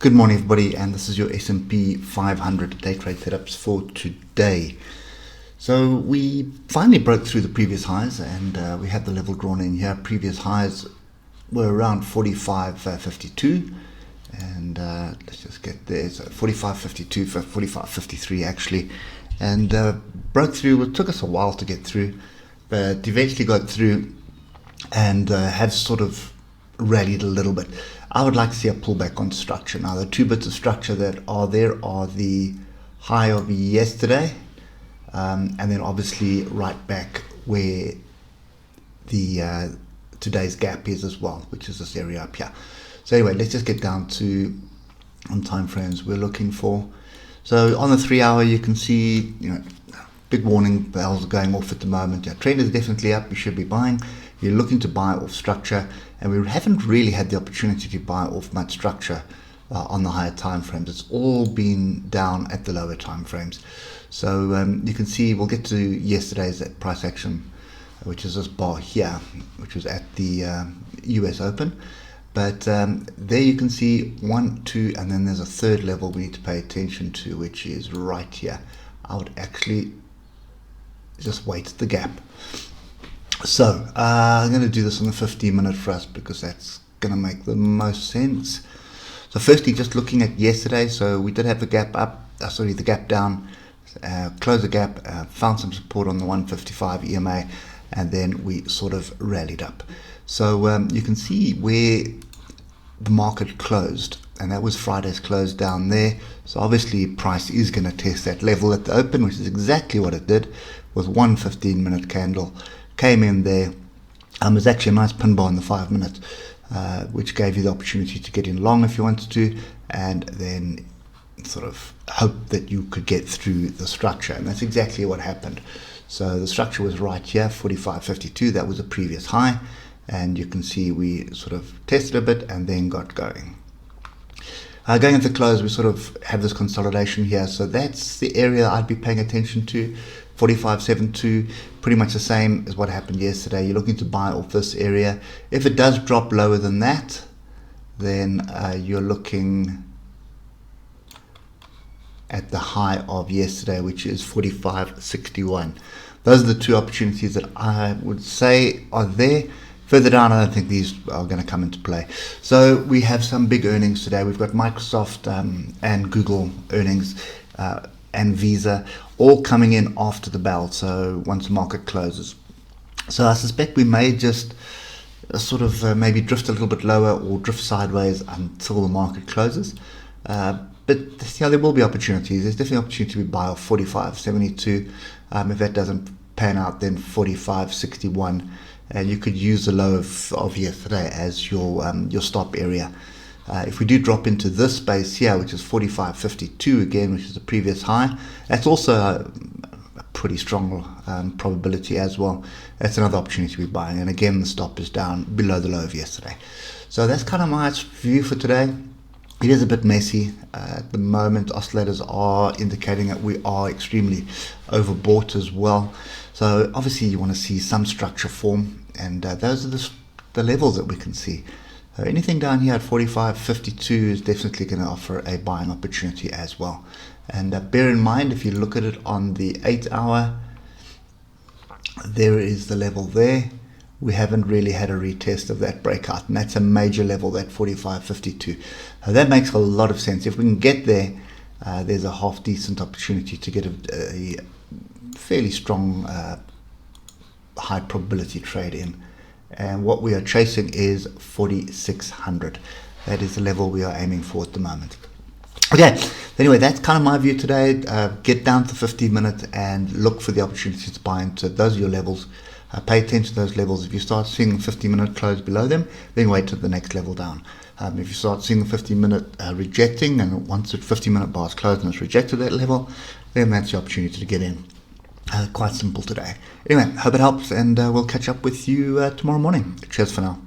Good morning, everybody, and this is your S&P 500 day trade setups for today. So we finally broke through the previous highs, and we have the level drawn in here. Previous highs were around 45.52, and let's just get there. So 45.52 for 45.53 actually, and broke through. It took us a while to get through, but eventually got through, and have sort of rallied a little bit. I would like to see a pullback on structure. Now, the two bits of structure that are there are the high of yesterday, and then obviously right back where the today's gap is as well, which is this area up here. So anyway, let's just get down to on time frames we're looking for. So on the 3 hour, you can see, big warning bells are going off at the moment. Yeah, trend is definitely up. You should be buying. You're looking to buy off structure, and we haven't really had the opportunity to buy off much structure on the higher time frames. It's all been down at the lower time frames. So you can see, we'll get to yesterday's price action, which is this bar here, which was at the US Open. But there you can see 1, 2, and then there's a third level we need to pay attention to, which is right here. I would actually just wait the gap. So I'm going to do this on the 15-minute for us because that's going to make the most sense. So firstly, just looking at yesterday, so we did have the gap up, the gap down, closed the gap, found some support on the 155 EMA, and then we sort of rallied up. So you can see where the market closed, and that was Friday's close down there. So obviously price is going to test that level at the open, which is exactly what it did with one 15-minute candle. Came in there. There's actually a nice pin bar in the 5 minutes, which gave you the opportunity to get in long if you wanted to, and then sort of hope that you could get through the structure, and that's exactly what happened. So the structure was right here, 45.52. That was a previous high, and you can see we sort of tested a bit and then got going. Going into the close, we sort of have this consolidation here, so that's the area I'd be paying attention to. 45.72, pretty much the same as what happened yesterday. You're looking to buy off this area. If it does drop lower than that, then you're looking at the high of yesterday, which is 45.61. Those are the two opportunities that I would say are there. Further down, I don't think these are going to come into play. So we have some big earnings today. We've got Microsoft and Google earnings, and Visa all coming in after the bell, so once the market closes. So I suspect we may just sort of maybe drift a little bit lower or drift sideways until the market closes. But there will be opportunities. There's definitely opportunity to buy off 45.72. If that doesn't pan out, then 45.61. And you could use the low of yesterday as your stop area. If we do drop into this space here, which is 45.52 again, which is the previous high, that's also a pretty strong probability as well. That's another opportunity to be buying, and again the stop is down below the low of yesterday. So that's kind of my view for today. It is a bit messy at the moment. Oscillators are indicating that we are extremely overbought as well. So obviously you want to see some structure form, and those are the levels that we can see. Anything down here at 45.52 is definitely going to offer a buying opportunity as well. And bear in mind, if you look at it on the 8 hour, there is the level there. We haven't really had a retest of that breakout, and that's a major level, that 45.52. That makes a lot of sense. If we can get there, there's a half decent opportunity to get a fairly strong high probability trade in. And what we are chasing is 4,600. That is the level we are aiming for at the moment. Okay, anyway, that's kind of my view today. Get down to 15 minutes and look for the opportunities to buy into. Those are your levels. Pay attention to those levels. If you start seeing 15-minute close below them, then wait till the next level down. If you start seeing the 15-minute rejecting, and once the 15-minute bar is closed and it's rejected that level, then that's the opportunity to get in. Quite simple today. Anyway, hope it helps, and we'll catch up with you tomorrow morning. Cheers for now.